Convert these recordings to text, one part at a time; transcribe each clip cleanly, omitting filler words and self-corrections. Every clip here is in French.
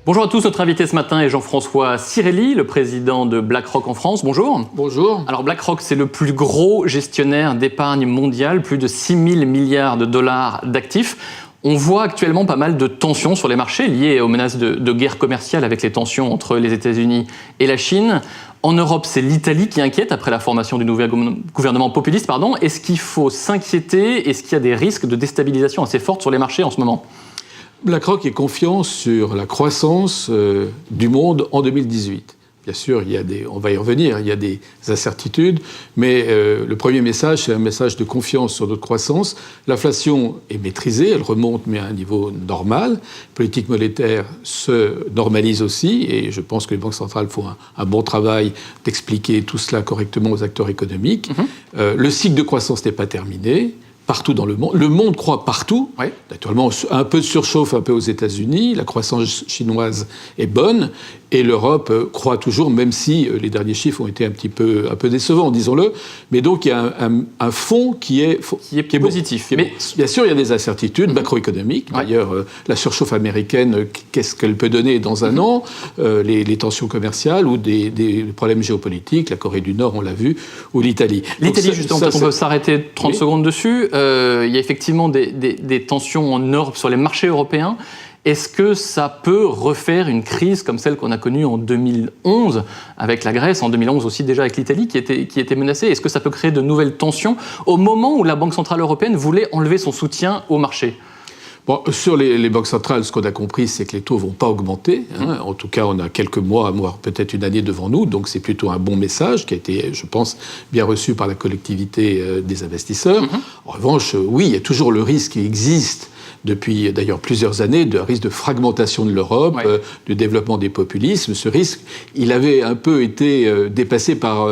Bonjour à tous, notre invité ce matin est Jean-François Cirelli, le président de BlackRock en France. Bonjour. Bonjour. Alors BlackRock, c'est le plus gros gestionnaire d'épargne mondial, plus de 6 000 milliards de dollars d'actifs. On voit actuellement pas mal de tensions sur les marchés liées aux menaces de guerre commerciale avec les tensions entre les États-Unis et la Chine. En Europe, c'est l'Italie qui inquiète après la formation du nouvel gouvernement populiste. Est-ce qu'il faut s'inquiéter? Est-ce qu'il y a des risques de déstabilisation assez fortes sur les marchés en ce moment? BlackRock est confiant sur la croissance du monde en 2018. Bien sûr, on va y revenir, il y a des incertitudes, mais le premier message, c'est un message de confiance sur notre croissance. L'inflation est maîtrisée, elle remonte, mais à un niveau normal. La politique monétaire se normalise aussi, et je pense que les banques centrales font un bon travail d'expliquer tout cela correctement aux acteurs économiques. Le cycle de croissance n'est pas terminé. Partout dans le monde. Le monde croît partout. Oui. Naturellement, un peu de surchauffe un peu aux États-Unis. La croissance chinoise est bonne. Et l'Europe croît toujours, même si les derniers chiffres ont été un peu décevants, disons-le. Mais donc, il y a un fond qui est positif. Bon. Mais bien sûr, il y a des incertitudes macroéconomiques. Ouais. D'ailleurs, la surchauffe américaine, qu'est-ce qu'elle peut donner dans un an? Les tensions commerciales ou des problèmes géopolitiques. La Corée du Nord, on l'a vu, ou l'Italie. L'Italie, justement, on peut s'arrêter 30 secondes dessus. Il y a effectivement des tensions en Europe sur les marchés européens. Est-ce que ça peut refaire une crise comme celle qu'on a connue en 2011 avec la Grèce, en 2011 aussi déjà avec l'Italie qui était menacée? Est-ce que ça peut créer de nouvelles tensions au moment où la Banque Centrale Européenne voulait enlever son soutien au marché? Bon, sur les banques centrales, ce qu'on a compris, c'est que les taux ne vont pas augmenter. En tout cas, on a quelques mois, voire peut-être une année devant nous. Donc, c'est plutôt un bon message qui a été, je pense, bien reçu par la collectivité des investisseurs. En revanche, oui, il y a toujours le risque qui existe depuis d'ailleurs plusieurs années, de risque de fragmentation de l'Europe, de développement des populismes. Ce risque, il avait un peu été dépassé par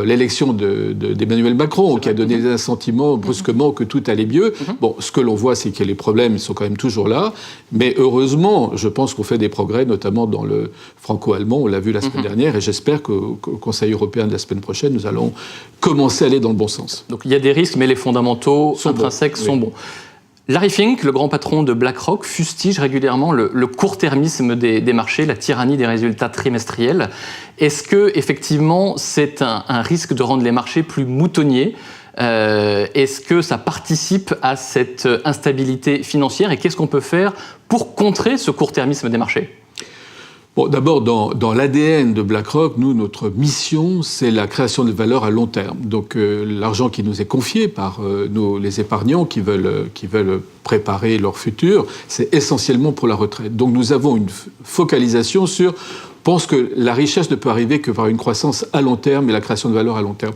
l'élection d'Emmanuel Macron, qui a donné un sentiment brusquement que tout allait mieux. Bon, ce que l'on voit, c'est que les problèmes sont quand même toujours là, mais heureusement, je pense qu'on fait des progrès, notamment dans le franco-allemand, on l'a vu la semaine dernière, et j'espère qu'au Conseil européen de la semaine prochaine, nous allons commencer à aller dans le bon sens. Donc il y a des risques, mais les fondamentaux intrinsèques sont bons. Larry Fink, le grand patron de BlackRock, fustige régulièrement le court-termisme des marchés, la tyrannie des résultats trimestriels. Est-ce que effectivement c'est un risque de rendre les marchés plus moutonniers? Est-ce que ça participe à cette instabilité financière? Et qu'est-ce qu'on peut faire pour contrer ce court-termisme des marchés? Bon, d'abord, dans l'ADN de BlackRock, notre mission, c'est la création de valeur à long terme. Donc, l'argent qui nous est confié par les épargnants qui veulent préparer leur futur, c'est essentiellement pour la retraite. Donc, nous avons une focalisation sur... pense que la richesse ne peut arriver que par une croissance à long terme et la création de valeur à long terme.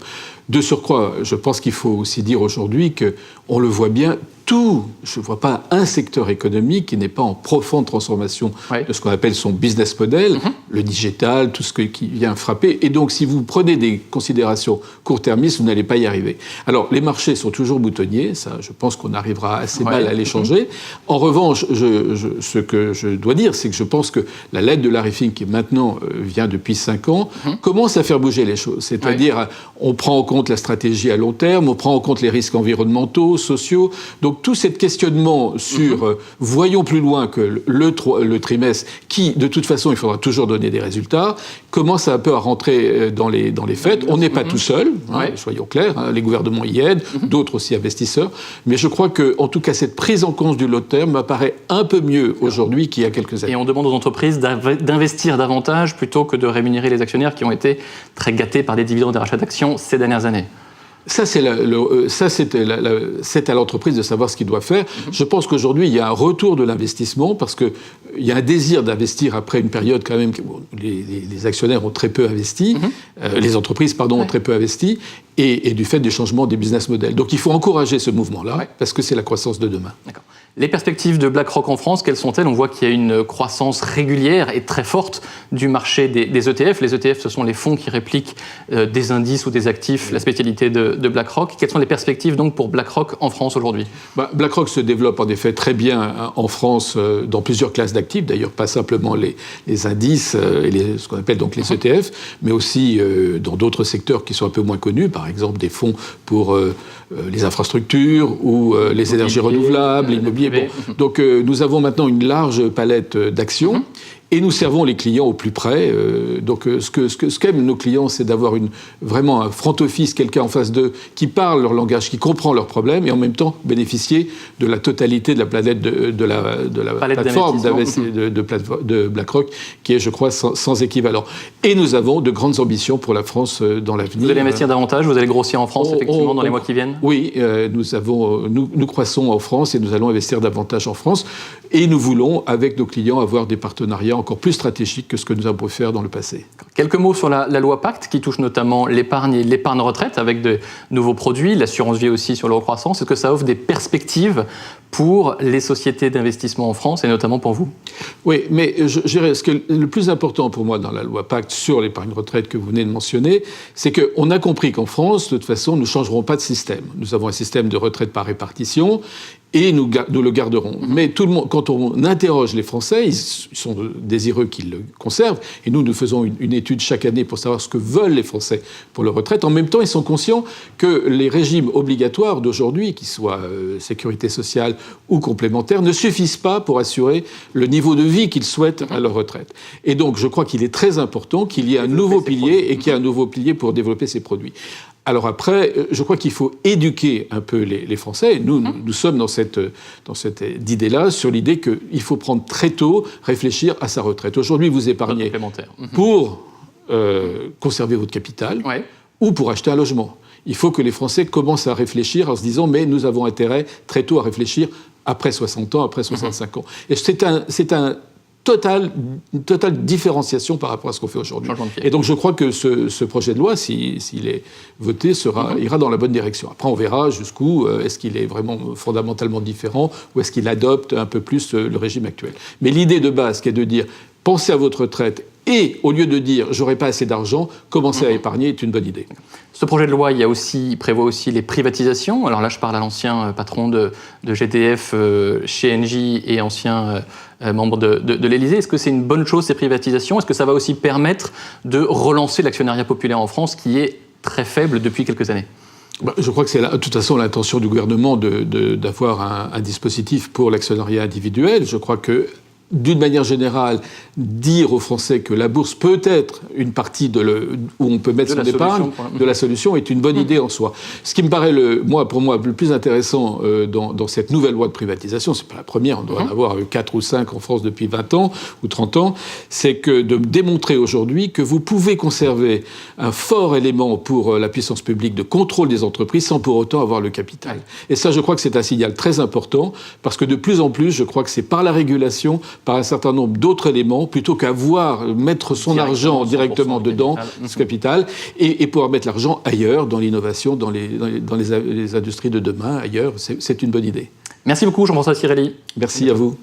De surcroît, je pense qu'il faut aussi dire aujourd'hui qu'on le voit bien, je ne vois pas un secteur économique qui n'est pas en profonde transformation de ce qu'on appelle son business model, le digital, tout ce qui vient frapper. Et donc, si vous prenez des considérations court-termistes, vous n'allez pas y arriver. Alors, les marchés sont toujours boutonniers, ça, je pense qu'on arrivera assez mal à les changer. En revanche, ce que je dois dire, c'est que je pense que la lettre de Larry Fink, qui maintenant vient depuis 5 ans, commence à faire bouger les choses. C'est-à-dire, on prend en compte la stratégie à long terme, on prend en compte les risques environnementaux, sociaux. Donc, tout cet questionnement sur voyons plus loin que le trimestre, qui, de toute façon, il faudra toujours donner des résultats, commence un peu à rentrer dans les faits. On n'est pas tout seul, soyons clairs, les gouvernements y aident, d'autres aussi investisseurs, mais je crois que, en tout cas, cette prise en compte du long terme m'apparaît un peu mieux aujourd'hui qu'il y a quelques années. Et on demande aux entreprises d'investir davantage plutôt que de rémunérer les actionnaires qui ont été très gâtés par des dividendes et rachats d'actions ces dernières années. Ça, c'est à l'entreprise de savoir ce qu'il doit faire. Je pense qu'aujourd'hui, il y a un retour de l'investissement parce qu'il y a un désir d'investir après une période quand même où les actionnaires ont très peu investi, les entreprises, ont très peu investi, et du fait des changements des business models. Donc, il faut encourager ce mouvement-là parce que c'est la croissance de demain. D'accord. Les perspectives de BlackRock en France, quelles sont-elles? On voit qu'il y a une croissance régulière et très forte du marché des ETF. Les ETF, ce sont les fonds qui répliquent des indices ou des actifs, la spécialité de BlackRock. Quelles sont les perspectives donc pour BlackRock en France aujourd'hui? BlackRock se développe en effet très bien en France dans plusieurs classes d'actifs, d'ailleurs pas simplement les indices et ce qu'on appelle donc les ETF, mais aussi dans d'autres secteurs qui sont un peu moins connus, par par exemple des fonds pour les infrastructures ou les énergies renouvelables, l'immobilier. Bon. Donc nous avons maintenant une large palette d'actions. Et nous servons les clients au plus près. Donc, ce qu'aiment nos clients, c'est d'avoir vraiment un front office, quelqu'un en face d'eux qui parle leur langage, qui comprend leurs problèmes, et en même temps bénéficier de la totalité de la planète de la plateforme de BlackRock, qui est, je crois, sans équivalent. Et nous avons de grandes ambitions pour la France dans l'avenir. Vous allez investir davantage, vous allez grossir en France, effectivement, dans les mois qui viennent? Oui, nous croissons en France et nous allons investir davantage en France. Et nous voulons, avec nos clients, avoir des partenariats encore plus stratégiques que ce que nous avons pu faire dans le passé. Quelques mots sur la loi Pacte, qui touche notamment l'épargne et l'épargne retraite, avec de nouveaux produits, l'assurance vie aussi sur l'eurocroissance. Est-ce que ça offre des perspectives pour les sociétés d'investissement en France, et notamment pour vous? Oui, mais je dirais, le plus important pour moi dans la loi Pacte sur l'épargne retraite que vous venez de mentionner, c'est qu'on a compris qu'en France, de toute façon, nous ne changerons pas de système. Nous avons un système de retraite par répartition, et nous le garderons. Mais tout le monde, quand on interroge les Français, ils sont désireux qu'ils le conservent. Et nous faisons une étude chaque année pour savoir ce que veulent les Français pour leur retraite. En même temps, ils sont conscients que les régimes obligatoires d'aujourd'hui, qu'ils soient sécurité sociale ou complémentaires, ne suffisent pas pour assurer le niveau de vie qu'ils souhaitent à leur retraite. Et donc, je crois qu'il est très important qu'il y ait un nouveau pilier et qu'il y ait un nouveau pilier pour développer ces produits. Alors après, je crois qu'il faut éduquer un peu les Français. Nous sommes dans cette idée-là, sur l'idée qu'il faut prendre très tôt, réfléchir à sa retraite. Aujourd'hui, vous épargnez pour conserver votre capital ou pour acheter un logement. Il faut que les Français commencent à réfléchir en se disant « mais nous avons intérêt très tôt à réfléchir après 60 ans, après 65 ans ». Et c'est une totale différenciation par rapport à ce qu'on fait aujourd'hui. Et donc je crois que ce projet de loi, s'il est voté, ira dans la bonne direction. Après, on verra jusqu'où est-ce qu'il est vraiment fondamentalement différent ou est-ce qu'il adopte un peu plus le régime actuel. Mais l'idée de base, qui est de dire pensez à votre retraite et au lieu de dire j'aurai pas assez d'argent, commencez à épargner est une bonne idée. Ce projet de loi, il prévoit aussi les privatisations. Alors là, je parle à l'ancien patron de GDF chez Engie et ancien membre de l'Élysée. Est-ce que c'est une bonne chose, ces privatisations? Est-ce que ça va aussi permettre de relancer l'actionnariat populaire en France, qui est très faible depuis quelques années? Je crois que c'est de toute façon l'intention du gouvernement d'avoir un dispositif pour l'actionnariat individuel. Je crois que d'une manière générale, dire aux Français que la bourse peut être une partie où on peut mettre son épargne, de la solution, est une bonne idée en soi. Ce qui me paraît, pour moi, le plus intéressant dans cette nouvelle loi de privatisation, c'est pas la première, on doit en avoir 4 ou 5 en France depuis 20 ans ou 30 ans, c'est que de démontrer aujourd'hui que vous pouvez conserver un fort élément pour la puissance publique de contrôle des entreprises sans pour autant avoir le capital. Et ça, je crois que c'est un signal très important, parce que de plus en plus, je crois que c'est par la régulation, par un certain nombre d'autres éléments, plutôt mettre son argent directement dedans, ce capital, et pouvoir mettre l'argent ailleurs, dans l'innovation, dans les industries de demain, ailleurs, c'est une bonne idée. Merci beaucoup, Jean-François Cirelli. Merci à vous.